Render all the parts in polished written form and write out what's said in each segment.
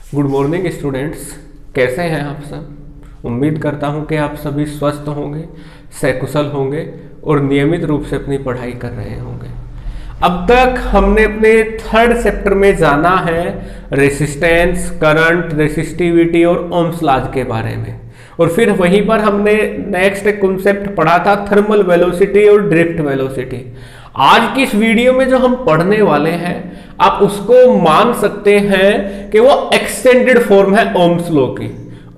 Good morning students, कैसे हैं आप सब। उम्मीद करता हूं कि आप सभी स्वस्थ होंगे, सकुशल होंगे और नियमित रूप से अपनी पढ़ाई कर रहे होंगे। अब तक हमने अपने थर्ड चैप्टर में जाना है रेसिस्टेंस, करंट, रेसिस्टिविटी और ओम्स लॉज के बारे में, और फिर वहीं पर हमने नेक्स्ट कॉन्सेप्ट पढ़ा था थर्मल वेलोसिटी और ड्रिफ्ट वेलोसिटी। आज की इस वीडियो में जो हम पढ़ने वाले हैं आप उसको मान सकते हैं कि वो एक्सटेंडेड फॉर्म है ओम्स लॉ की।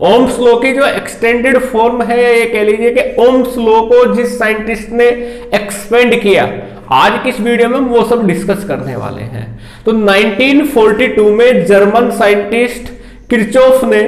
ओम्स लॉ की जो एक्सटेंडेड फॉर्म है, ये कह लीजिए कि ओम्स लॉ को जिस साइंटिस्ट ने एक्सपेंड किया, आज की इस वीडियो में हम वो सब डिस्कस करने वाले हैं। तो 1942 में जर्मन साइंटिस्ट किरचॉफ ने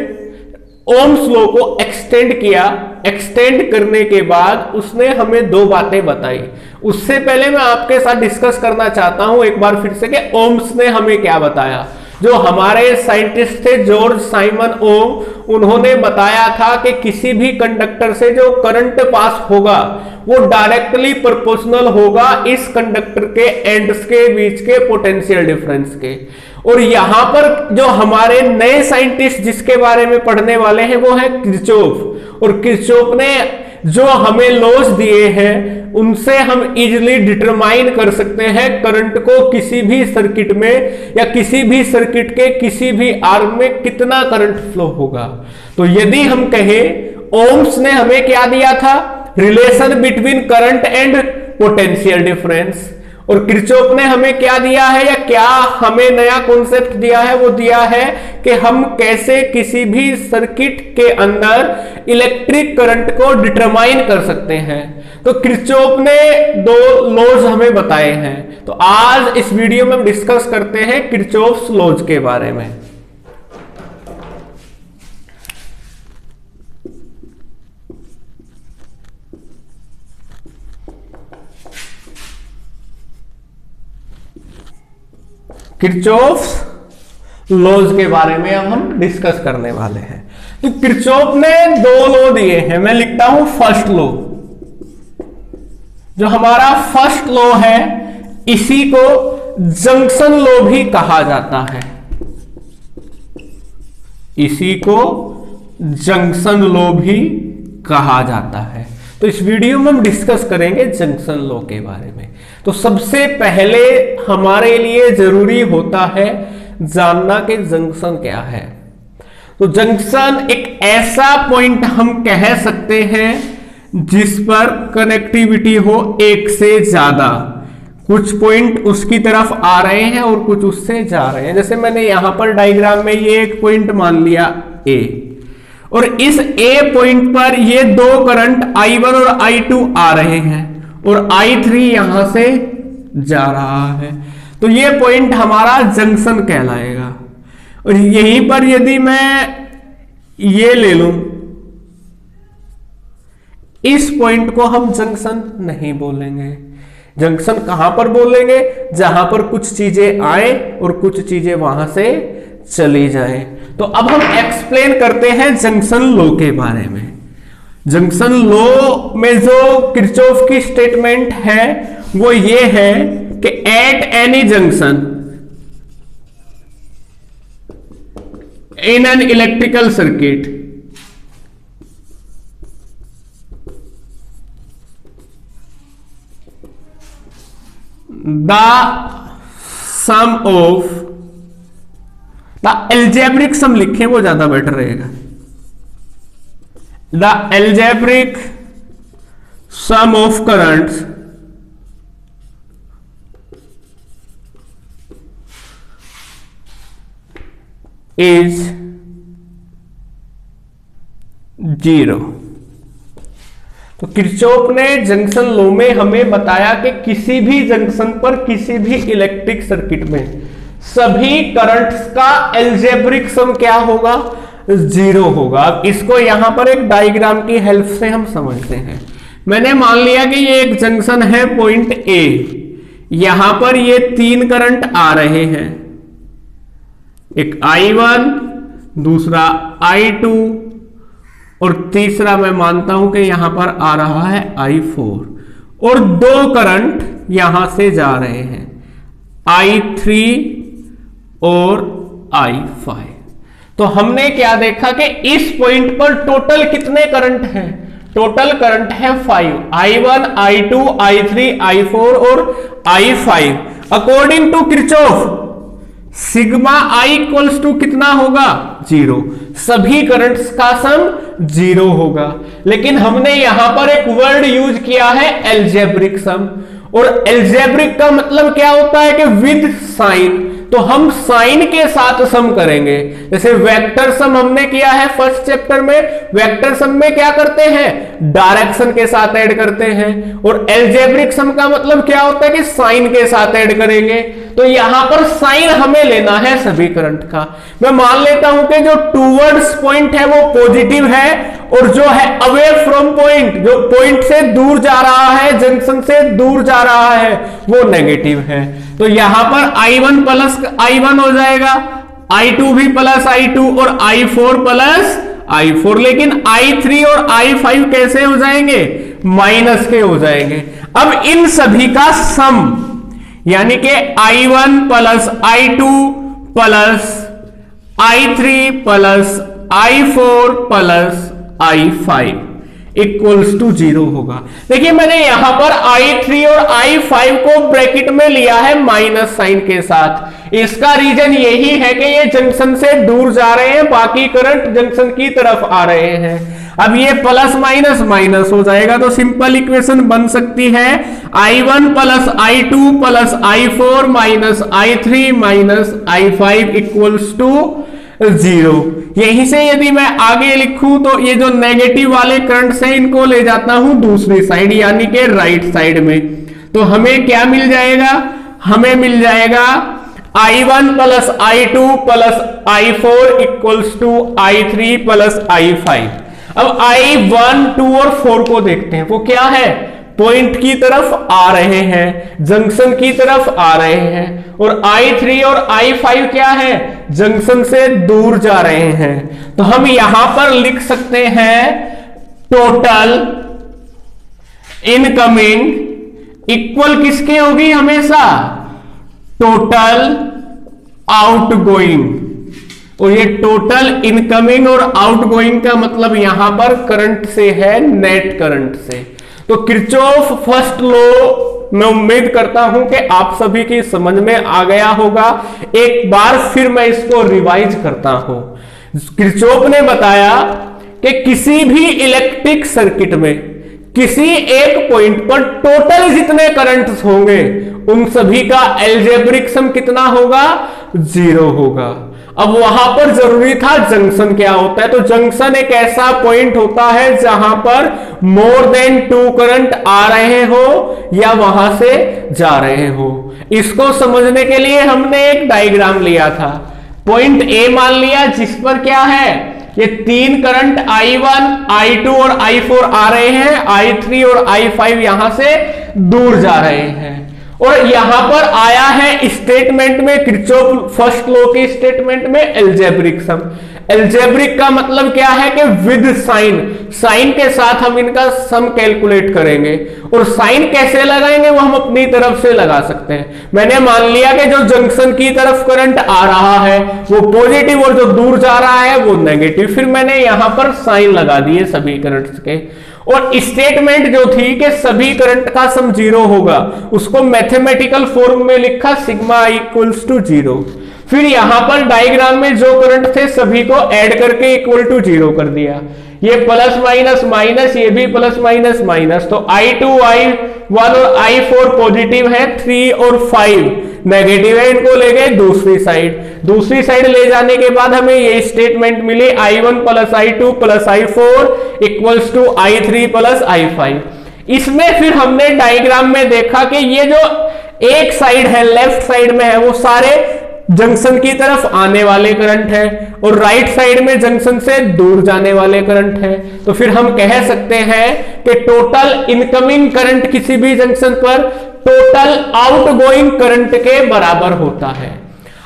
ओम्स लॉ को एक्सटेंड किया। एक्सटेंड करने के बाद उसने हमें दो बातें बताई। उससे पहले मैं आपके साथ डिस्कस करना चाहता हूं एक बार फिर से कि ओम्स ने हमें क्या बताया। जो हमारे साइंटिस्ट थे जॉर्ज साइमन ओम, उन्होंने बताया था कि किसी भी कंडक्टर से जो करंट पास होगा वो डायरेक्टली प्रोपोर्शनल होगा इस कंडक्टर के एंड्स के बीच के पोटेंशियल डिफरेंस के। और यहां पर जो हमारे नए साइंटिस्ट जिसके बारे में पढ़ने वाले हैं वो है किरचॉफ। और किरचॉफ ने जो हमें लॉज दिए हैं उनसे हम इजीली डिटरमाइन कर सकते हैं करंट को किसी भी सर्किट में या किसी भी सर्किट के किसी भी आर्म में कितना करंट फ्लो होगा। तो यदि हम कहें ओम्स ने हमें क्या दिया था, relation between current and potential difference, और किरचॉफ ने हमें क्या दिया है या क्या हमें नया कॉन्सेप्ट दिया है, वो दिया है कि हम कैसे किसी भी सर्किट के अंदर इलेक्ट्रिक करंट को डिटरमाइन कर सकते हैं। तो किरचॉफ ने दो लॉज हमें बताए हैं। तो आज इस वीडियो में हम डिस्कस करते हैं किरचॉफ्स लॉज के बारे में। किरचॉफ्स लॉज के बारे में अब हम डिस्कस करने वाले हैं। तो किरचॉफ ने दो लॉ दिए हैं। मैं लिखता हूं फर्स्ट लॉ। जो हमारा फर्स्ट लॉ है इसी को जंक्शन लॉ भी कहा जाता है। इसी को जंक्शन लॉ भी कहा जाता है। तो इस वीडियो में हम डिस्कस करेंगे जंक्शन लॉ के बारे में। तो सबसे पहले हमारे लिए जरूरी होता है जानना कि जंक्शन क्या है। तो जंक्शन एक ऐसा पॉइंट हम कह सकते हैं जिस पर कनेक्टिविटी हो एक से ज्यादा। कुछ पॉइंट उसकी तरफ आ रहे हैं और कुछ उससे जा रहे हैं। जैसे मैंने यहां पर डायग्राम में ये एक पॉइंट मान लिया ए, और इस ए पॉइंट पर ये दो करंट I1 और I2 आ रहे हैं और I3 यहां से जा रहा है। तो ये पॉइंट हमारा जंक्शन कहलाएगा। और यहीं पर यदि मैं ये ले लूं, इस पॉइंट को हम जंक्शन नहीं बोलेंगे। जंक्शन कहां पर बोलेंगे, जहां पर कुछ चीजें आए और कुछ चीजें वहां से चली जाएं। तो अब हम एक्सप्लेन करते हैं जंक्शन लॉ के बारे में। जंक्शन लॉ में जो किरचॉफ की स्टेटमेंट है वो ये है कि at any junction in an electrical circuit the sum of the algebraic sum लिखें वो ज्यादा बेटर रहेगा। The algebraic sum of currents is 0। तो किरचॉफ ने जंक्शन लॉ में हमें बताया कि किसी भी जंक्शन पर किसी भी इलेक्ट्रिक सर्किट में सभी करंट्स का एल्जेब्रिक सम क्या होगा, 0 होगा। अब इसको यहां पर एक डायग्राम की हेल्प से हम समझते हैं। मैंने मान लिया कि ये एक जंक्शन है पॉइंट ए, यहां पर ये तीन करंट आ रहे हैं, एक I1, दूसरा I2 और तीसरा मैं मानता हूं कि यहां पर आ रहा है I4, और दो करंट यहां से जा रहे हैं I3 और I5। तो हमने क्या देखा कि इस पॉइंट पर टोटल कितने करंट हैं? टोटल करंट है 5, I1, I2, I3, I4 और I5। According to Kirchhoff sigma I equals to कितना होगा? 0। सभी करंट्स का सम 0 होगा। लेकिन हमने यहां पर एक वर्ड यूज किया है एल्जेब्रिक सम, और एल्जेब्रिक का मतलब क्या होता है कि विद साइन। तो हम साइन के साथ सम करेंगे। जैसे वेक्टर सम हमने किया है फर्स्ट चैप्टर में, वेक्टर सम में क्या करते हैं? डायरेक्शन के साथ ऐड करते हैं। और एल्जेब्रिक सम का मतलब क्या होता है कि साइन के साथ ऐड करेंगे। तो यहां पर साइन हमें लेना है सभी करंट का। मैं मान लेता हूं कि जो टूवर्ड्स पॉइंट है वो पॉजिटिव है, और जो है अवे फ्रॉम पॉइंट, जो पॉइंट से दूर जा रहा है, जंक्शन से दूर जा रहा है, वो नेगेटिव है। तो यहां पर I1 प्लस I1 हो जाएगा, I2 भी प्लस I2 और I4 प्लस I4। लेकिन I3 और I5 कैसे हो जाएंगे? माइनस के हो जाएंगे। अब इन सभी का सम यानी कि I1 plus I2 plus I3 plus I4 plus I5 equals to 0 होगा। देखिए मैंने यहां पर I3 और I5 को ब्रैकेट में लिया है माइनस साइन के साथ। इसका रीजन यही है कि ये जंक्शन से दूर जा रहे हैं, बाकी करंट जंक्शन की तरफ आ रहे हैं। अब ये प्लस माइनस माइनस हो जाएगा, तो सिंपल इक्वेशन बन सकती है I1 plus I2 plus I4 minus I3 minus I5 equals to 0। यहीं से यदि मैं आगे लिखूं तो ये जो नेगेटिव वाले करंट से इनको ले जाता हूं दूसरी साइड यानी कि राइट साइड में। तो हमें क्या मिल जाएगा? हमें मिल जाएगा I1 plus I2 plus I4 equals to I3 plus I5। अब I1, 2 और 4 को देखते हैं। वो क्या है? पॉइंट की तरफ आ रहे हैं, जंक्शन की तरफ आ रहे हैं। और I3 और I5 क्या है? जंक्शन से दूर जा रहे हैं। तो हम यहां पर लिख सकते हैं टोटल इनकमिंग इक्वल किसके होगी? हमेशा टोटल आउटगोइंग। और ये टोटल इनकमिंग और आउटगोइंग का मतलब यहां पर करंट से है, नेट करंट से। तो किरचॉफ फर्स्ट लॉ मैं उम्मीद करता हूं कि आप सभी की समझ में आ गया होगा। एक बार फिर मैं इसको रिवाइज करता हूं। किरचॉफ ने बताया कि किसी भी इलेक्ट्रिक सर्किट में किसी एक पॉइंट पर टोटल जितने करंट्स होंगे उन सभी का एल्जेब्रिक सम कितना होगा? 0 होगा। अब वहां पर जरूरी था जंक्शन क्या होता है। तो जंक्शन एक ऐसा पॉइंट होता है जहां पर मोर देन 2 करंट आ रहे हो या वहां से जा रहे हो। इसको समझने के लिए हमने एक डायग्राम लिया था। पॉइंट ए मान लिया जिस पर क्या है? ये 3 करंट I1, I2 और I4 आ रहे हैं, I3 और I5 यहां से दूर जा रहे हैं। और यहां पर आया है स्टेटमेंट में, किरचॉफ फर्स्ट लॉ की स्टेटमेंट में एल्जेब्रिक सम। एल्जेब्रिक का मतलब क्या है कि विद साइन, साइन के साथ हम इनका सम कैलकुलेट करेंगे। और साइन कैसे लगाएंगे वो हम अपनी तरफ से लगा सकते हैं। मैंने मान लिया कि जो जंक्शन की तरफ करंट आ रहा है वो पॉजिटिव और जो दूर जा रहा है वो नेगेटिव। फिर मैंने यहां पर साइन लगा दिए सभी करंट्स के। और स्टेटमेंट जो थी कि सभी करंट का सम 0 होगा, उसको मैथमेटिकल फॉर्म में लिखा सिग्मा इक्वल्स टू 0। फिर यहां पर डायग्राम में जो करंट थे सभी को ऐड करके इक्वल टू 0 कर दिया। ये प्लस माइनस माइनस, ये भी प्लस माइनस माइनस। तो I2, I1 और I4 पॉजिटिव है, 3 और 5 नेगेटिव है। इनको ले गए दूसरी साइड। दूसरी साइड ले जाने के बाद हमें ये स्टेटमेंट मिली I1 plus I2 plus I4 equals to I3 plus I5। इसमें फिर हमने डायग्राम में देखा कि ये जो एक साइड है लेफ्ट साइड में है वो सारे जंक्शन की तरफ आने वाले करंट है और राइट साइड में जंक्शन से दूर जाने वाले करंट है। तो फिर हम कह सकते हैं कि टोटल इनकमिंग करंट किसी भी जंक्शन पर टोटल आउटगोइंग करंट के बराबर होता है।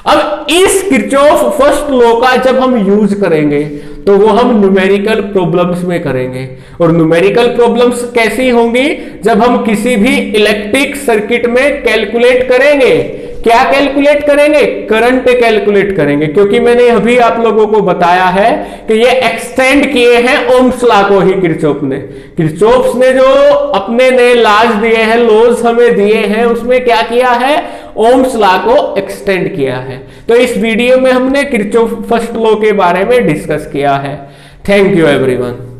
अब इस किरचॉफ फर्स्ट लॉ का जब हम यूज करेंगे तो वो हम न्यूमेरिकल प्रॉब्लम्स में करेंगे। और न्यूमेरिकल प्रॉब्लम्स कैसी होंगी? जब हम किसी भी इलेक्ट्रिक सर्किट में कैलकुलेट करेंगे। क्या कैलकुलेट करेंगे? करंट कैलकुलेट करेंगे, क्योंकि मैंने अभी आप लोगों को बताया है कि ये एक्सटेंड किए हैं ओम्स लॉ को ही किरचॉफ ने। किरचॉफ ने जो अपने नए लॉज दिए हैं, लॉज हमें दिए हैं, उसमें क्या किया है? ओम्स लॉ को एक्सटेंड किया है। तो इस वीडियो में हमने किरचॉफ फर्स्ट लॉ के बारे में डिस्कस किया है। Thank you everyone.